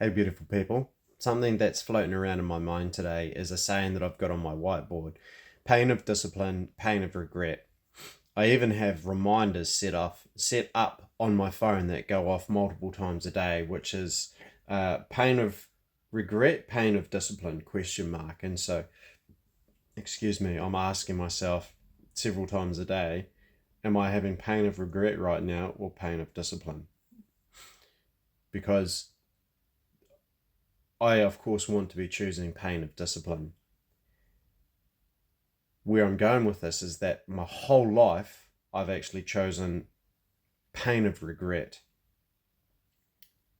Hey, beautiful people. Something that's floating around in my mind today is a saying that I've got on my whiteboard: pain of discipline, pain of regret. I even have reminders set up on my phone that go off multiple times a day, which is pain of regret, pain of discipline, question mark. And so, excuse me, I'm asking myself several times a day, am I having pain of regret right now or pain of discipline? Because I, of course, want to be choosing pain of discipline. Where I'm going with this is that my whole life, I've actually chosen pain of regret.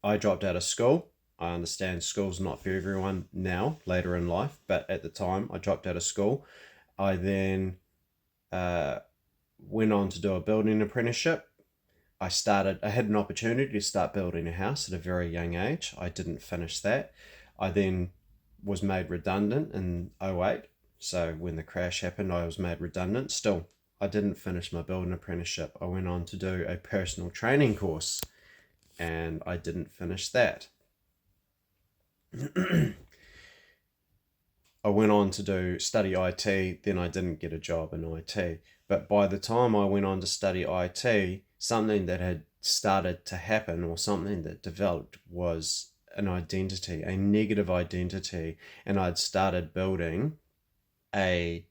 I dropped out of school. I understand school's not for everyone now, later in life, but at the time, I dropped out of school. I then uh, went on to do a building apprenticeship. I had an opportunity to start building a house at a very young age. I didn't finish that. I then was made redundant in '08. So when the crash happened, I was made redundant. Still, I didn't finish my building apprenticeship. I went on to do a personal training course and I didn't finish that. I went on to study IT, then I didn't get a job in IT. But by the time I went on to study IT, something that had started to happen or something that developed was an identity, a negative identity. And I'd started building a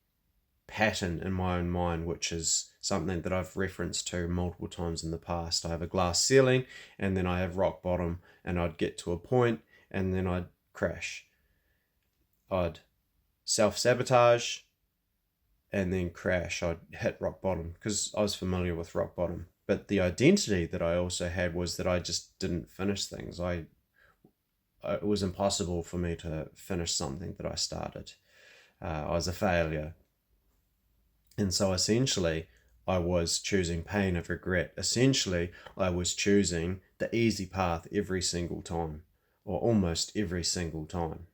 pattern in my own mind, which is something that I've referenced to multiple times in the past. I have a glass ceiling and then I have rock bottom, and I'd get to a point and then I'd crash. I'd self-sabotage and then crash. I'd hit rock bottom because I was familiar with rock bottom. But the identity that I also had was that I just didn't finish things. It was impossible for me to finish something that I started. I was a failure. And so essentially, I was choosing pain of regret. Essentially, I was choosing the easy path every single time, or almost every single time.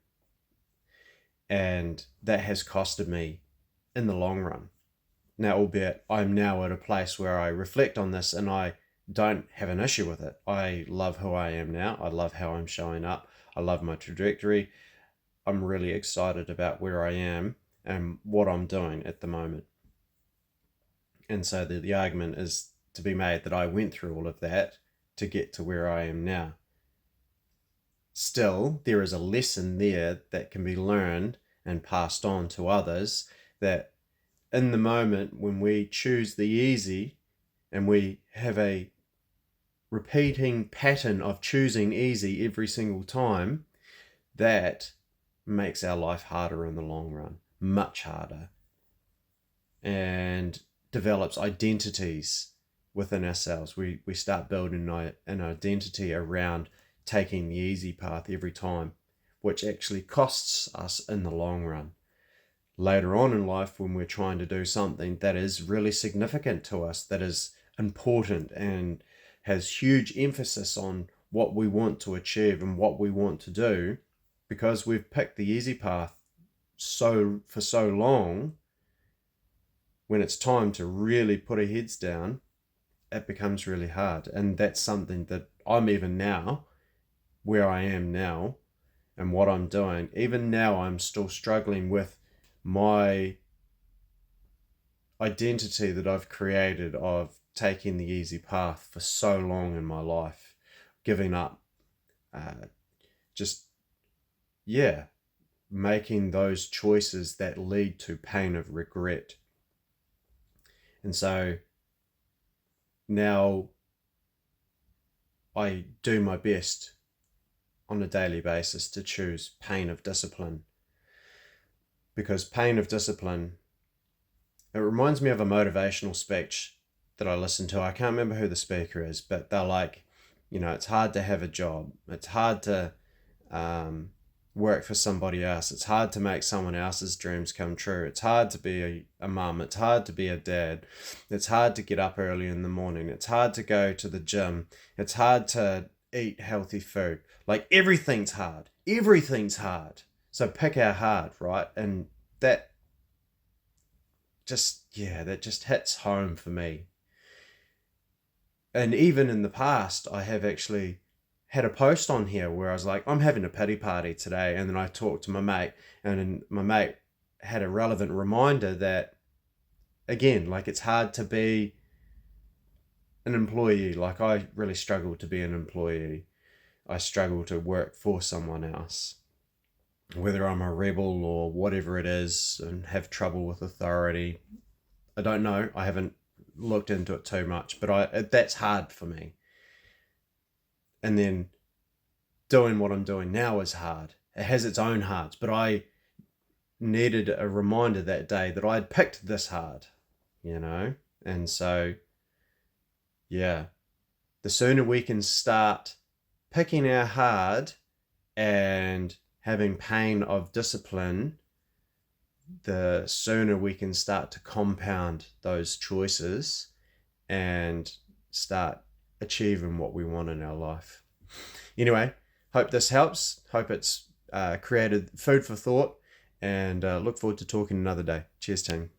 And that has costed me in the long run. Now, albeit I'm now at a place where I reflect on this and I don't have an issue with it. I love who I am now. I love how I'm showing up. I love my trajectory. I'm really excited about where I am and what I'm doing at the moment. And so the argument is to be made that I went through all of that to get to where I am now. Still, there is a lesson there that can be learned and passed on to others, that in the moment when we choose the easy and we have a repeating pattern of choosing easy every single time, that makes our life harder in the long run, much harder, and develops identities within ourselves. We start building an identity around taking the easy path every time, which actually costs us in the long run. Later on in life, when we're trying to do something that is really significant to us, that is important and has huge emphasis on what we want to achieve and what we want to do, because we've picked the easy path for so long, when it's time to really put our heads down, it becomes really hard. And that's something that I'm, even now, where I am now and what I'm doing, even now I'm still struggling with my identity that I've created of taking the easy path for so long in my life, giving up, just, yeah, making those choices that lead to pain of regret. And so now I do my best on a daily basis to choose pain of discipline, because pain of discipline, it reminds me of a motivational speech that I listened to. I can't remember who the speaker is, but they're like, it's hard to have a job. It's hard to work for somebody else. It's hard to make someone else's dreams come true. It's hard to be a mum. It's hard to be a dad. It's hard to get up early in the morning. It's hard to go to the gym. It's hard to eat healthy food. Like, everything's hard. Everything's hard. So pick our hard, right? And that just hits home for me. And even in the past, I have actually had a post on here where I was like, I'm having a pity party today. And then I talked to my mate, and then my mate had a relevant reminder that, again, like, it's hard to be an employee. Like, I really struggle to be an employee. I struggle to work for someone else, whether I'm a rebel or whatever it is, and have trouble with authority. I don't know. I haven't looked into it too much, but that's hard for me. And then doing what I'm doing now is hard. It has its own hards, but I needed a reminder that day that I'd picked this hard, you know? And so, yeah, the sooner we can start picking our hard and having pain of discipline, the sooner we can start to compound those choices and start achieving what we want in our life. Anyway, hope this helps. Hope it's created food for thought, and look forward to talking another day. Cheers, team.